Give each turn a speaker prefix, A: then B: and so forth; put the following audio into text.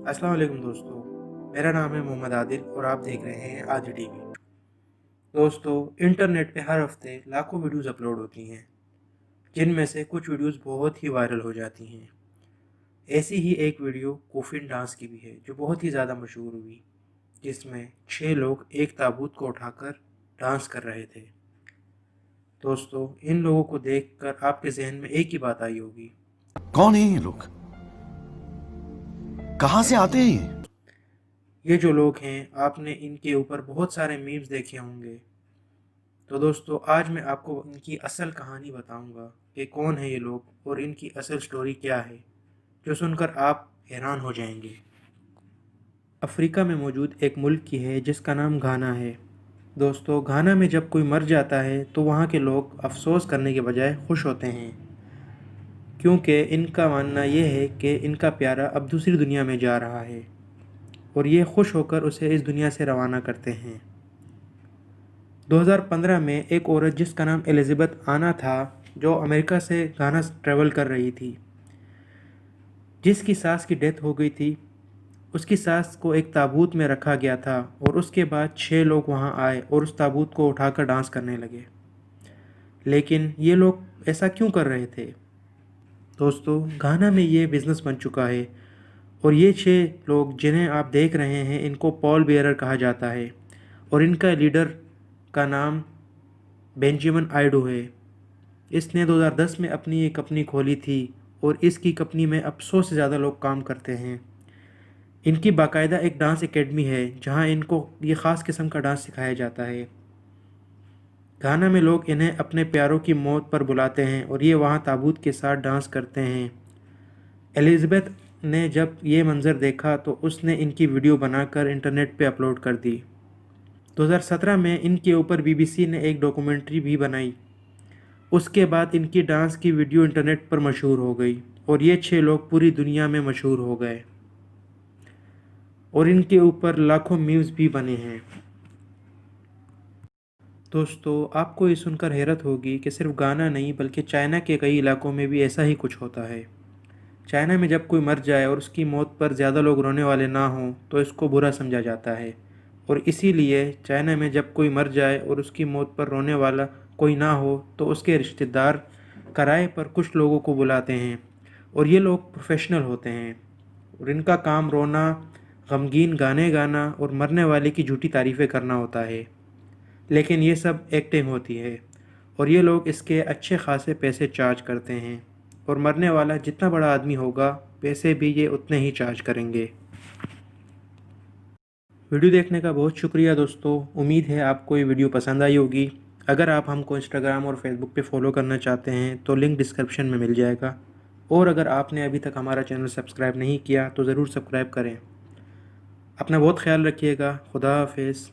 A: अस्सलाम वालेकुम दोस्तों। मेरा नाम है मोहम्मद आदिल और आप देख रहे हैं आदि टीवी। दोस्तों, इंटरनेट पे हर हफ्ते लाखों वीडियोस अपलोड होती हैं, जिनमें से कुछ वीडियोस बहुत ही वायरल हो जाती हैं। ऐसी ही एक वीडियो कोफिन डांस की भी है, जो बहुत ही ज़्यादा मशहूर हुई, जिसमें 6 लोग एक ताबूत को उठाकर डांस कर रहे थे। दोस्तों, इन लोगों को देखकर आपके जहन में एक ही बात आई होगी,
B: कौन है ये लोग? कहां से आते हैं ये?
A: ये जो लोग हैं आपने इनके ऊपर बहुत सारे मीम्स देखे होंगे। तो दोस्तों, आज मैं आपको इनकी असल कहानी बताऊंगा कि कौन है ये लोग और इनकी असल स्टोरी क्या है, जो सुनकर आप हैरान हो जाएंगे। अफ्रीका में मौजूद एक मुल्क की है जिसका नाम घाना है। दोस्तों, घाना में जब कोई मर जाता है तो वहाँ के लोग अफसोस करने के बजाय खुश होते हैं, क्योंकि इनका मानना ये है कि इनका प्यारा अब दूसरी दुनिया में जा रहा है और ये खुश होकर उसे इस दुनिया से रवाना करते हैं। 2015 में एक औरत जिसका नाम एलिज़ाबेथ आना था, जो अमेरिका से घाना ट्रैवल कर रही थी, जिसकी सास की डेथ हो गई थी, उसकी सास को एक ताबूत में रखा गया था और उसके बाद 6 लोग वहां आए और उस ताबूत को उठाकर डांस करने लगे। लेकिन ये लोग ऐसा क्यों कर रहे थे? दोस्तों, घाना में ये बिज़नेस बन चुका है और ये 6 लोग जिन्हें आप देख रहे हैं, इनको पॉल बेयरर कहा जाता है और इनका लीडर का नाम बेंजामिन आइडो है। इसने 2010 में अपनी एक कंपनी खोली थी और इसकी कंपनी में अब 100 से ज़्यादा लोग काम करते हैं। इनकी बाकायदा एक डांस एकेडमी है जहां इनको ये ख़ास किस्म का डांस सिखाया जाता है। घाना में लोग इन्हें अपने प्यारों की मौत पर बुलाते हैं और ये वहां ताबूत के साथ डांस करते हैं। एलिज़ाबेथ ने जब ये मंज़र देखा तो उसने इनकी वीडियो बनाकर इंटरनेट पे अपलोड कर दी। 2017 में इनके ऊपर बीबीसी ने एक डॉक्यूमेंट्री भी बनाई। उसके बाद इनकी डांस की वीडियो इंटरनेट पर मशहूर हो गई और ये 6 लोग पूरी दुनिया में मशहूर हो गए और इनके ऊपर लाखों मीम्स भी बने हैं। दोस्तों, आपको ये सुनकर हैरत होगी कि सिर्फ गाना नहीं बल्कि चाइना के कई इलाकों में भी ऐसा ही कुछ होता है। चाइना में जब कोई मर जाए और उसकी मौत पर ज़्यादा लोग रोने वाले ना हों तो इसको बुरा समझा जाता है, और इसीलिए चाइना में जब कोई मर जाए और उसकी मौत पर रोने वाला कोई ना हो तो उसके रिश्तेदार किराए पर कुछ लोगों को बुलाते हैं और ये लोग प्रोफेशनल होते हैं और इनका काम रोना, गमगीन गाने गाना और मरने वाले की झूठी तारीफ़ें करना होता है। लेकिन ये सब एक्टिंग होती है और ये लोग इसके अच्छे खासे पैसे चार्ज करते हैं और मरने वाला जितना बड़ा आदमी होगा, पैसे भी ये उतने ही चार्ज करेंगे। वीडियो देखने का बहुत शुक्रिया दोस्तों। उम्मीद है आपको ये वीडियो पसंद आई होगी। अगर आप हमको इंस्टाग्राम और फेसबुक पे फॉलो करना चाहते हैं तो लिंक डिस्क्रिप्शन में मिल जाएगा, और अगर आपने अभी तक हमारा चैनल सब्सक्राइब नहीं किया तो ज़रूर सब्सक्राइब करें। अपना बहुत ख्याल रखिएगा। खुदा हाफिज़।